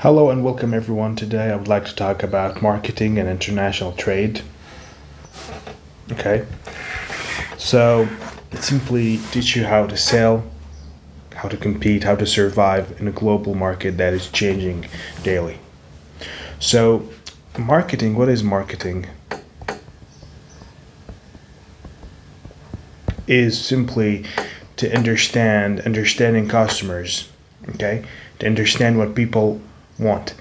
Hello and welcome everyone. Today I would like to talk about marketing and international trade. Okay, so it simply teach you how to sell, how to compete, how to survive in a global market that is changing daily. So, marketing, what is marketing? Is simply to understanding customers, okay? To understand what people want.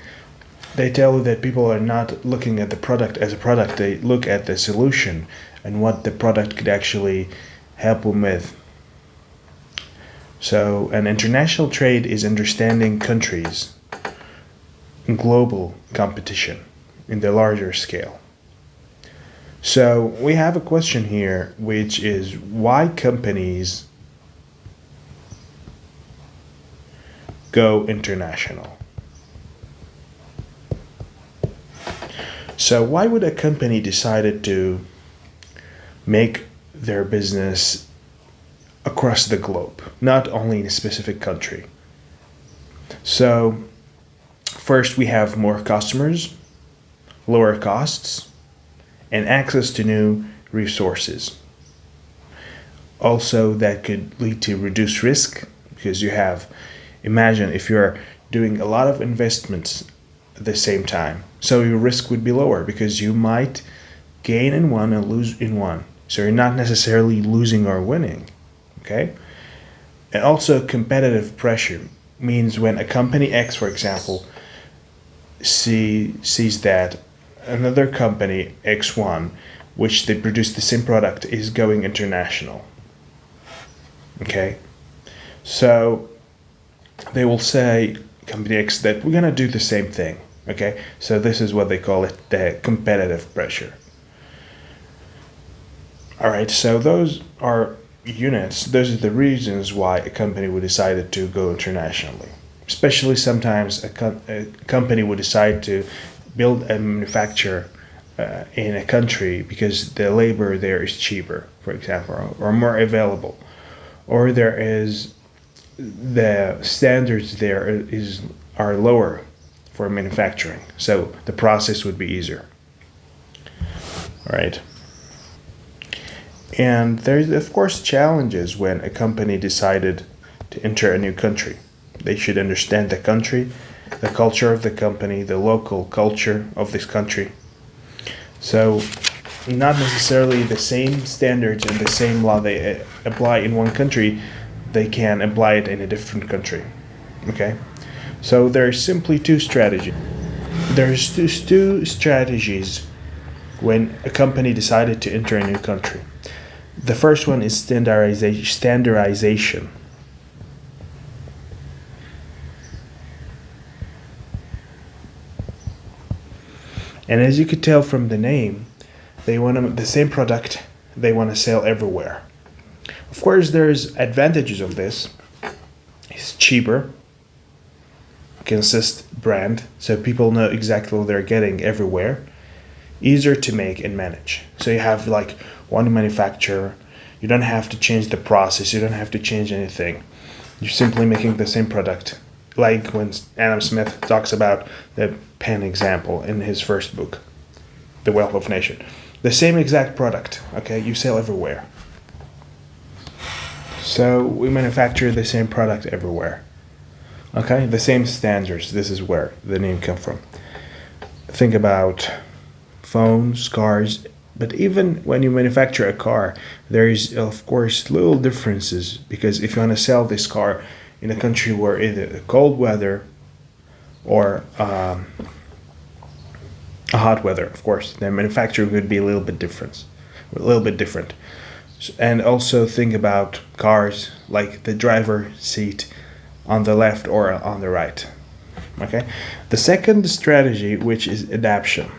They tell you that people are not looking at the product as a product, they look at the solution and what the product could actually help them with. So, an international trade is understanding countries in global competition in the larger scale. So, we have a question here, which is why companies go international? So why would a company decide to make their business across the globe, not only in a specific country? So first we have more customers, lower costs, and access to new resources. Also that could lead to reduced risk because imagine if you're doing a lot of investments at the same time. So your risk would be lower because you might gain in one and lose in one. So you're not necessarily losing or winning. Okay? And also competitive pressure means when a company X, for example, sees that another company X1, which they produce the same product, is going international. Okay? So they will say, company X, that we're gonna do the same thing. Okay, so this is what they call it, the competitive pressure. All right, so those are units. Those are the reasons why a company would decide to go internationally. Especially sometimes a company would decide to build a manufacturer in a country because the labor there is cheaper, for example, or more available, or the standards there are lower for manufacturing, so the process would be easier. All right. And there's of course challenges when a company decided to enter a new country. They should understand the country, the culture of the company, the local culture of this country. So not necessarily the same standards and the same law they apply in one country, they can apply it in a different country. Okay? So there's simply two strategies. There's two strategies when a company decided to enter a new country. The first one is standardization. And as you could tell from the name, they want the same product they want to sell everywhere. Of course, there's advantages of this. It's cheaper, consist brand, so people know exactly what they're getting everywhere. Easier to make and manage. So you have like one manufacturer. You don't have to change the process. You don't have to change anything. You're simply making the same product. Like when Adam Smith talks about the pen example in his first book, The Wealth of Nations. The same exact product, okay, you sell everywhere. So we manufacture the same product everywhere. Okay, the same standards. This is where the name comes from. Think about phones, cars, but even when you manufacture a car, there is of course little differences because if you want to sell this car in a country where either cold weather or a hot weather, of course, the manufacturing would be a little bit different. And also think about cars like the driver seat on the left or on the right. Okay. The second strategy, which is adaptation.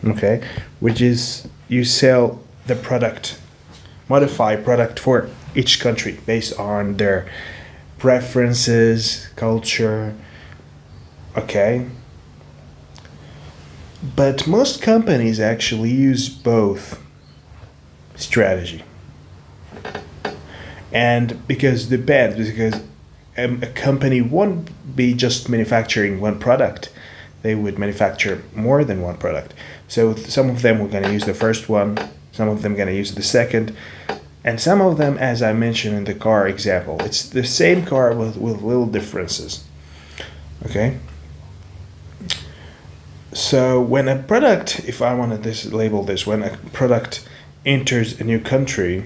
Okay, which is you sell the product, modify product for each country based on their preferences, culture. Okay. But most companies actually use both strategy. And because a company won't be just manufacturing one product. They would manufacture more than one product. So some of them were going to use the first one, some of them going to use the second, and some of them, as I mentioned in the car example, it's the same car with little differences. Okay? So when a product, if I wanted to label this, when a product enters a new country,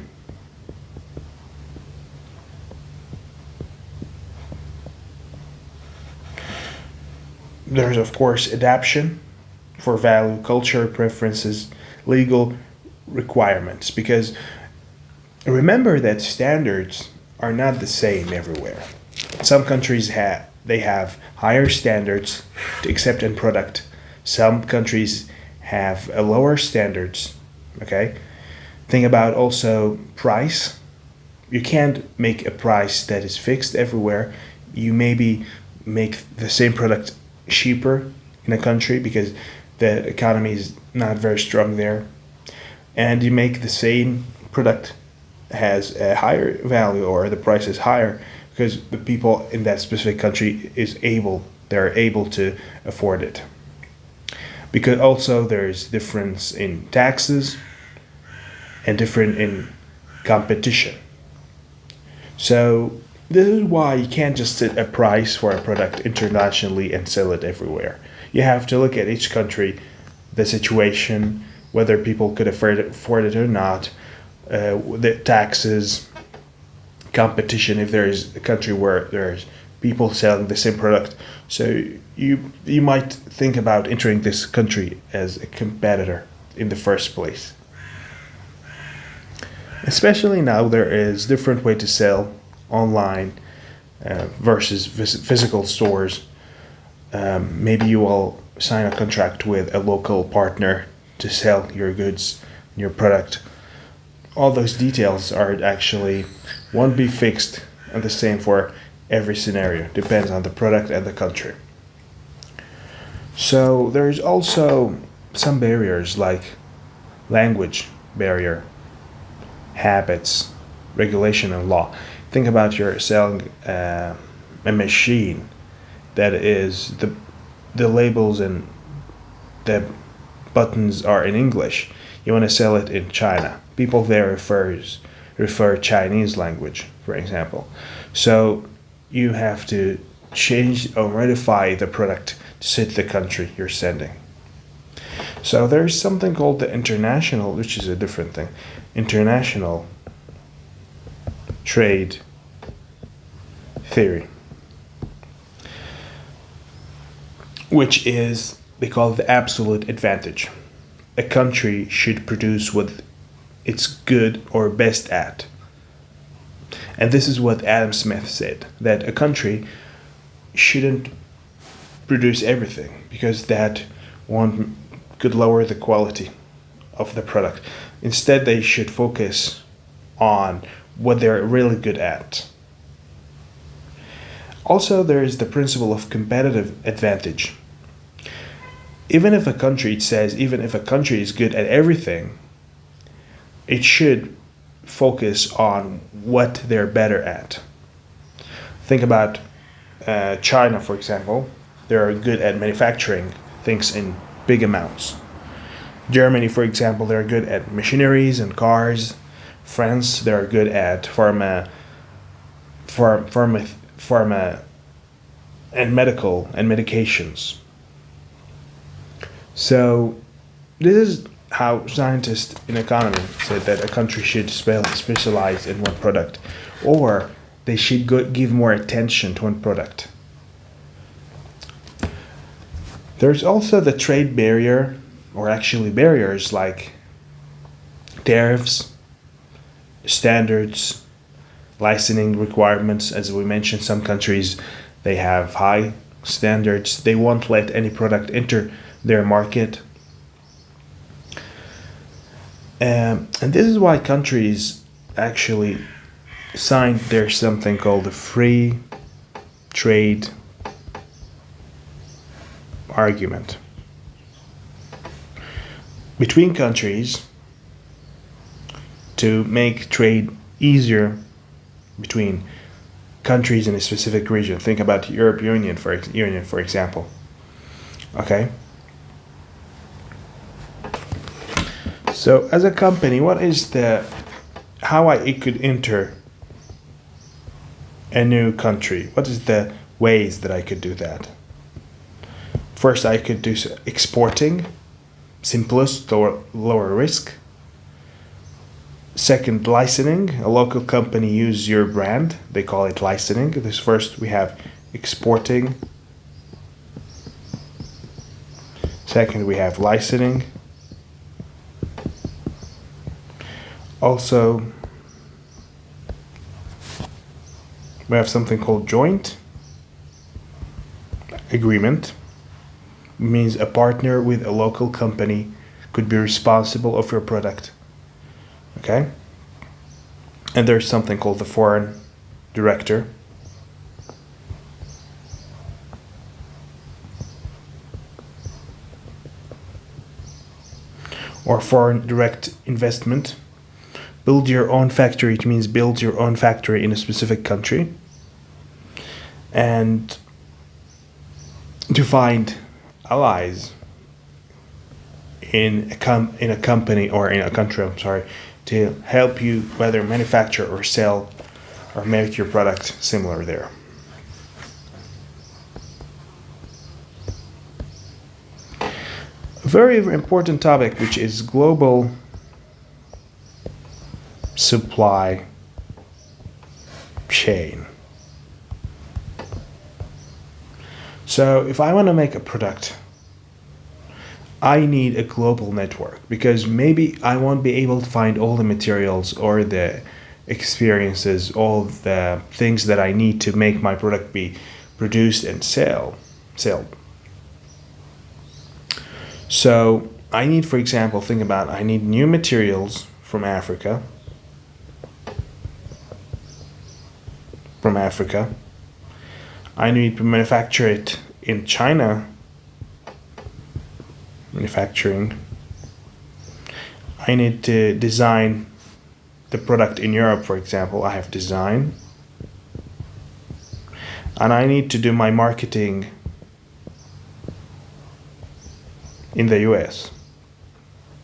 there's of course adaptation for value, culture, preferences, legal requirements. Because remember that standards are not the same everywhere. Some countries have higher standards to accept a product. Some countries have a lower standards. Okay, think about also price. You can't make a price that is fixed everywhere. You maybe make the same product cheaper in a country because the economy is not very strong there, and you make the same product has a higher value or the price is higher because the people in that specific country they're able to afford it. Because also there's difference in taxes and different in competition. So this is why you can't just set a price for a product internationally and sell it everywhere. You have to look at each country, the situation, whether people could afford it or not, the taxes, competition, if there is a country where there's people selling the same product. So you might think about entering this country as a competitor in the first place. Especially now there is different way to sell online versus physical stores. Maybe you will sign a contract with a local partner to sell your goods, your product. All those details are actually won't be fixed and the same for every scenario. Depends on the product and the country. So there's also some barriers like language barrier, habits, regulation, and law. Think about you're selling a machine that is the labels and the buttons are in English. You want to sell it in China. People there refer Chinese language, for example. So you have to change or modify the product to suit the country you're sending. So there's something called the international, which is a different thing, international trade theory, which is, they call it the absolute advantage. A country should produce what it's good or best at. And this is what Adam Smith said, that a country shouldn't produce everything because that one could lower the quality of the product. Instead, they should focus on what they're really good at. Also, there is the principle of competitive advantage. Even if a country, it says, even if a country is good at everything, it should focus on what they're better at. Think about China, for example. They're good at manufacturing things in big amounts. Germany, for example, they're good at machineries and cars. France, they're good at pharma and medical and medications. So this is how scientists in economy said that a country should specialize in one product, or they should give more attention to one product. There's also the trade barrier, or actually barriers like tariffs, standards, licensing requirements. As we mentioned, some countries, they have high standards. They won't let any product enter their market. And this is why countries actually signed, there's something called the free trade argument between countries to make trade easier between countries in a specific region. Think about the European Union, for example. Okay. So as a company, what is how I could enter a new country? What is the ways that I could do that? First, I could do exporting, simplest, lower risk. Second, licensing. A local company use your brand. They call it licensing. This first we have exporting. Second, we have licensing. Also, we have something called joint agreement. It means a partner with a local company could be responsible of your product. Okay? And there's something called the foreign director. Or foreign direct investment. Build your own factory. It means build your own factory in a specific country. And to find allies in a company or in a country, to help you whether manufacture or sell or make your product similar there. A very important topic, which is global supply chain. So if I want to make a product, I need a global network, because maybe I won't be able to find all the materials or the experiences, all the things that I need to make my product be produced and sold. So I need, for example, I need new materials from Africa. I need to manufacture it in China. Manufacturing. I need to design the product in Europe, for example. I have design. And I need to do my marketing in the US.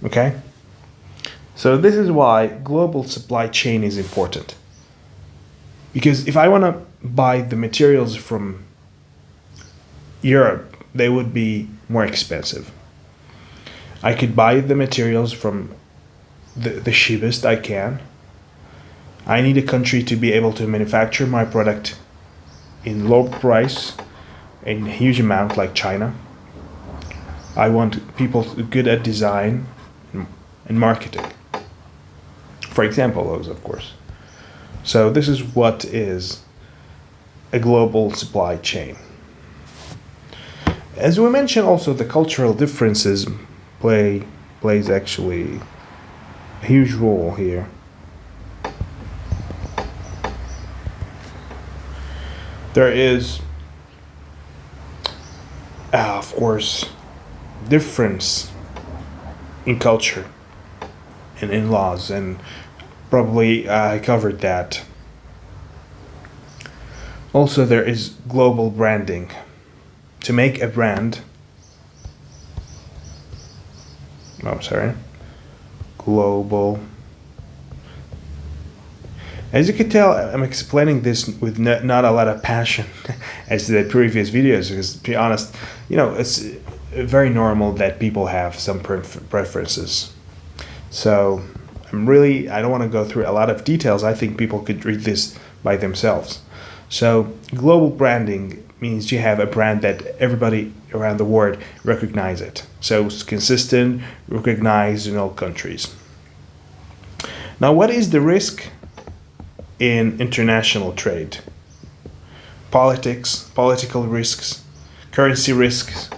Okay? So this is why global supply chain is important. Because if I want to buy the materials from Europe, they would be more expensive. I could buy the materials from the cheapest I can. I need a country to be able to manufacture my product in low price, in a huge amount, like China. I want people good at design and marketing. For example, those, of course. So this is what is a global supply chain. As we mentioned, also the cultural differences plays actually a huge role here. There is, of course, difference in culture and in laws, and probably I covered that. Also, there is global branding. To make a brand, global. As you can tell, I'm explaining this with not a lot of passion as the previous videos, because to be honest, it's very normal that people have some preferences. So I don't want to go through a lot of details. I think people could read this by themselves. So global branding means you have a brand that everybody around the world recognize it. So it's consistent, recognized in all countries. Now, what is the risk in international trade? Political risks, currency risks.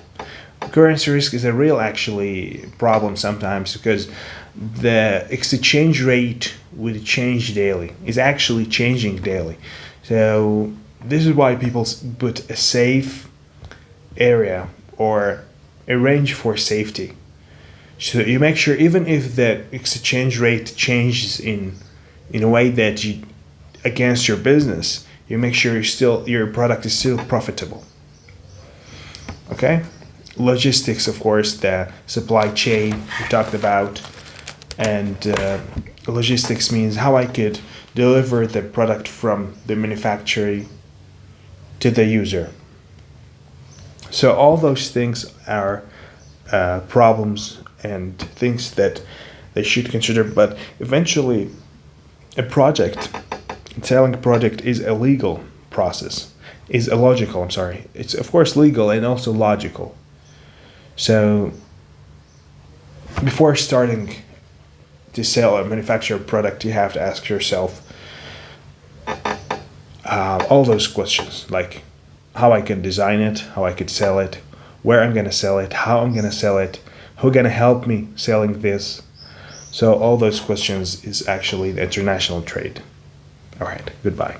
Currency risk is a real actually problem sometimes, because the exchange rate will change daily. It's actually changing daily. So this is why people put a safe area or a range for safety. So you make sure even if the exchange rate changes in a way that against your business, You make sure your product is still profitable. Okay? Logistics, of course, the supply chain we talked about. And logistics means how I could deliver the product from the manufacturer to the user. So all those things are problems and things that they should consider. But eventually, selling a project is a legal process. Is illogical, I'm sorry. It's of course legal and also logical. So before starting to sell a manufactured product, you have to ask yourself all those questions, like how I can design it, how I could sell it, where I'm gonna sell it, how I'm gonna sell it, who's gonna help me selling this. So all those questions is actually the international trade. All right, goodbye.